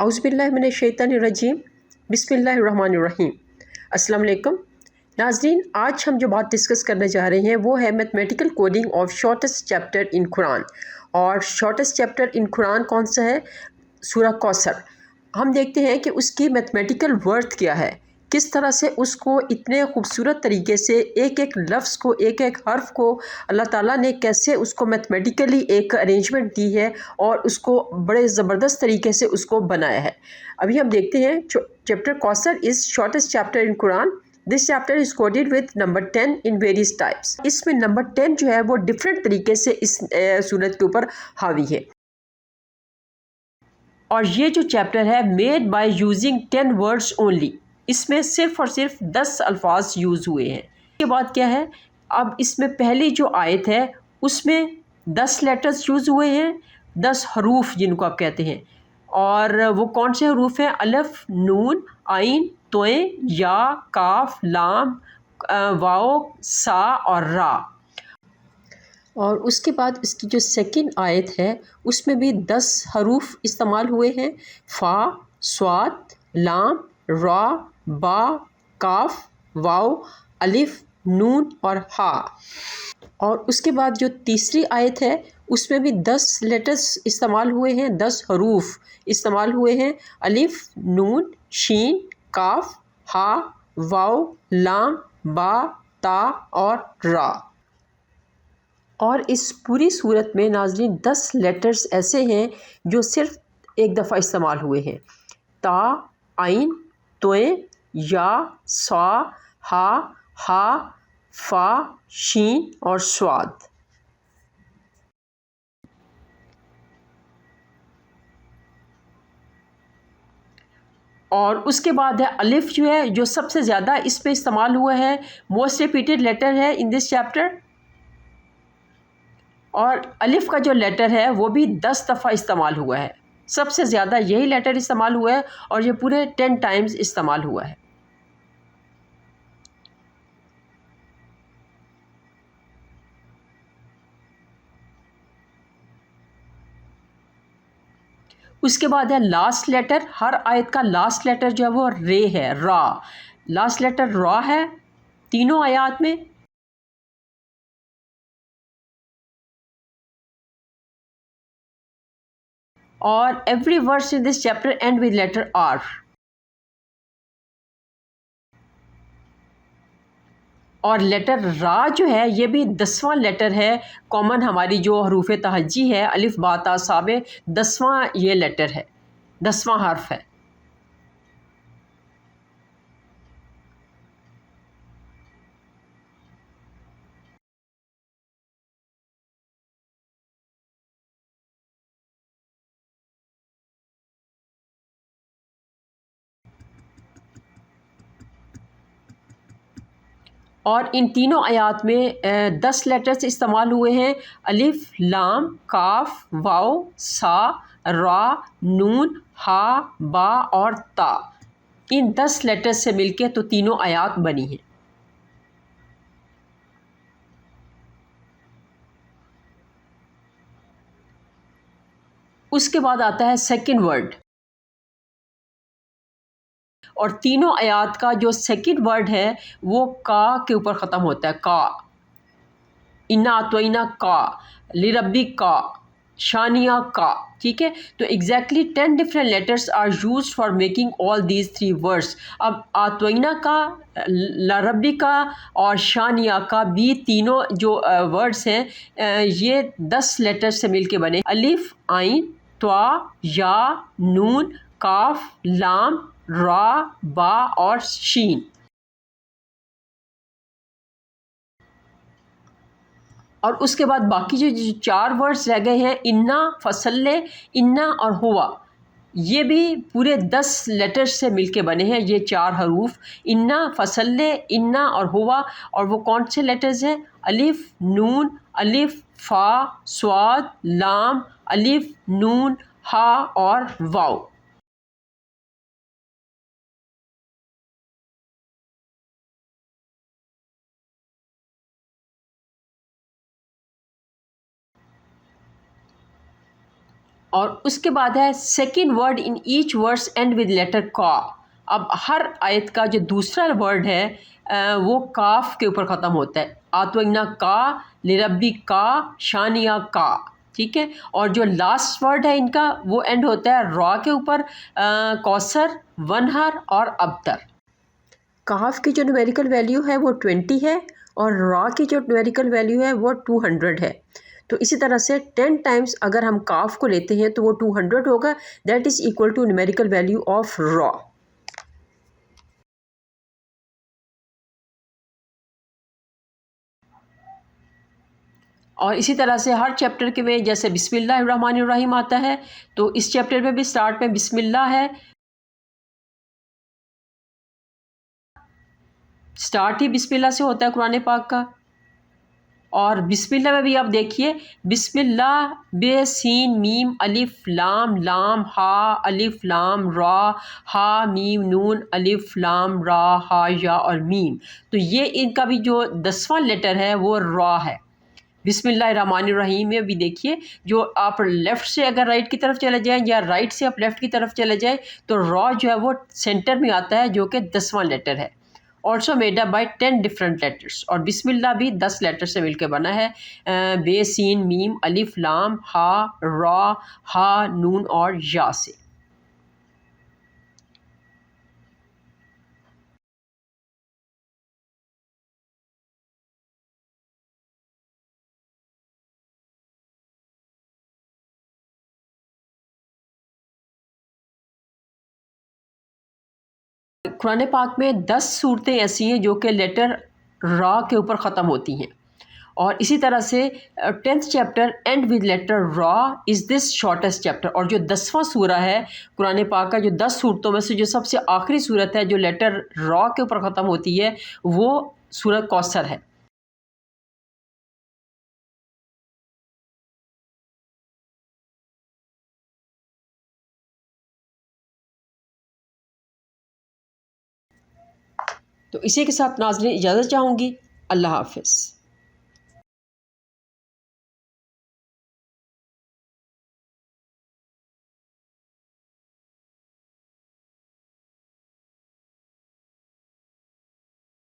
औज़ुबिल्लाहिमिनश्शैतानिर्रजीम बिस्मिल्लाहिर्रहमानिर्रहीम। अस्सलाम वालेकुम नाज़रीन, आज हम जो बात डिस्कस करने जा रहे हैं वो है mathematical coding of shortest chapter in Quran. और शॉर्टेस्ट चैप्टर इन कुरान कौन सा है? सूरह कौसर। हम देखते हैं कि उसकी मैथमेटिकल वर्थ क्या है, किस तरह से उसको इतने खूबसूरत तरीके से एक एक लफ्ज़ को, एक एक हर्फ को अल्लाह ताला ने कैसे उसको मैथमेटिकली एक अरेंजमेंट दी है और उसको बड़े ज़बरदस्त तरीके से उसको बनाया है। अभी हम देखते हैं chapter Kausar is shortest chapter in Quran. This chapter is coded with number 10 in various types. इसमें नंबर 10 जो है वो डिफरेंट तरीके से इस सूरत के ऊपर हावी है। और ये जो चैप्टर है made by using 10 words only, इसमें सिर्फ़ और सिर्फ 10 अल्फाज यूज़ हुए हैं। इसके बाद क्या है, अब इसमें पहली जो आयत है उसमें 10 लेटर्स यूज़ हुए हैं, 10 हरूफ जिनको आप कहते हैं। और वो कौन से हरूफ हैं? अलफ, नून, आइन, तोए, या, काफ, लाम, वाओ, सा और रा। और उसके बाद इसकी जो सेकंड आयत है उसमें भी 10 हरूफ इस्तेमाल हुए हैं। फ़ा, स्वाद, लाम, रा, बा, काफ, वाव, अलिफ, नून और हा। और उसके बाद जो तीसरी आयत है उसमें भी 10 लेटर्स इस्तेमाल हुए हैं, 10 हरूफ इस्तेमाल हुए हैं। अलिफ, नून, शीन, काफ, हा, वाव, लाम, बा, ता और रा। और इस पूरी सूरत में नाज़रीन 10 लेटर्स ऐसे हैं जो सिर्फ एक दफ़ा इस्तेमाल हुए हैं। ता, आइन, तोए, या, सा, हा, फ़ा, शीन और स्वाद। और उसके बाद है अलिफ, जो है जो सबसे ज़्यादा इस पे इस्तेमाल हुआ है, मोस्ट रिपीटेड लेटर है इन दिस चैप्टर। और अलिफ का जो लेटर है वो भी 10 दफ़ा इस्तेमाल हुआ है, सबसे ज़्यादा यही लेटर इस्तेमाल हुआ है और ये पूरे 10 टाइम्स इस्तेमाल हुआ है। उसके बाद है लास्ट लेटर। हर आयत का लास्ट लेटर जो है वो रे है, रा। लास्ट लेटर रा है तीनों आयत में। और every words in this chapter and with letter R. और लेटर रा जो है ये भी 10वां लेटर है, कॉमन हमारी जो हरूफ तहज्जी है, अलिफ, बा, ता, सा में 10वां ये लेटर है, 10वां हर्फ है। और इन तीनों आयात में 10 लेटर्स इस्तेमाल हुए हैं। अलिफ, लाम, काफ, वाव, सा, रा, नून, हा, बा और ता। इन 10 लेटर्स से मिलके तो तीनों आयात बनी हैं। उसके बाद आता है सेकंड वर्ड। और तीनों आयात का जो सेकंड वर्ड है वो का के ऊपर ख़त्म होता है। का, इन्ना अतवैना का, लिरब्बी का, शानिया का। ठीक है, तो exactly 10 different letters are used for making all these 3 words. अब आतवैना का, लरब्बी का और शानिया का भी तीनों जो वर्ड्स हैं ये 10 लेटर्स से मिलके बने। अलिफ, आइन, त्वा, या, नून, काफ, लाम, रा, बा और शीन। और उसके बाद बाकी जो 4 वर्ड्स रह गए हैं, इन्ना, फसल्ले, इन्ना और हुआ, ये भी पूरे 10 लेटर्स से मिलके बने हैं ये 4 हरूफ। इन्ना, फसल्ले, इन्ना और हुआ। और वो कौन से लेटर्स हैं? अलिफ, नून, अलिफ, फ़ा, स्वाद, लाम, अलिफ, नून, हा और वाव। اور اس کے بعد ہے second word in each words and with letter کا. اب ہر آیت کا جو دوسرا ورڈ ہے وہ کاف کے اوپر ختم ہوتا ہے. آتوئنا کا، لربی کا، شانیہ کا. ٹھیک ہے. اور جو لاسٹ ورڈ ہے ان کا وہ اینڈ ہوتا ہے را کے اوپر، کوثر، ونہر اور ابتر. کاف کی جو نومیریکل ویلیو ہے وہ 20 ہے اور را کی جو نومیریکل ویلیو ہے وہ 200 ہے. تو اسی طرح سے 10 ٹائمز اگر ہم کاف کو لیتے ہیں تو وہ 200 ہوگا. That is equal to numerical value of را. اور اسی طرح سے ہر چیپٹر کے میں جیسے بسم اللہ الرحمن الرحیم آتا ہے تو اس چیپٹر میں بھی سٹارٹ میں بسم اللہ ہے. سٹارٹ ہی بسم اللہ سے ہوتا ہے قرآن پاک کا. اور بسم اللہ میں بھی آپ دیکھیے بسم اللہ بے سین میم الف لام لام ہا الف لام را ہا میم نون الف لام را ہا یا اور میم. تو یہ ان کا بھی جو 10واں لیٹر ہے وہ را ہے. بسم اللہ الرحمن الرحیم میں بھی دیکھیے جو آپ لیفٹ سے اگر رائٹ کی طرف چلے جائیں یا رائٹ سے آپ لیفٹ کی طرف چلے جائیں تو را جو ہے وہ سینٹر میں آتا ہے جو کہ 10واں لیٹر ہے. Also made up by 10 different letters. اور بسم اللہ بھی 10 لیٹر سے مل کے بنا ہے، بے سین میم الف لام ہا را ہا نون اور یا سے. قرآن پاک میں 10 صورتیں ایسی ہیں جو کہ لیٹر را کے اوپر ختم ہوتی ہیں. اور اسی طرح سے 10th chapter and with letter را از دس شارٹیسٹ چیپٹر. اور جو 10واں سورہ ہے قرآن پاک کا، جو 10 صورتوں میں سے جو سب سے آخری صورت ہے جو لیٹر را کے اوپر ختم ہوتی ہے وہ سورہ کوثر ہے. تو اسی کے ساتھ ناظرین اجازت چاہوں گی. اللہ حافظ.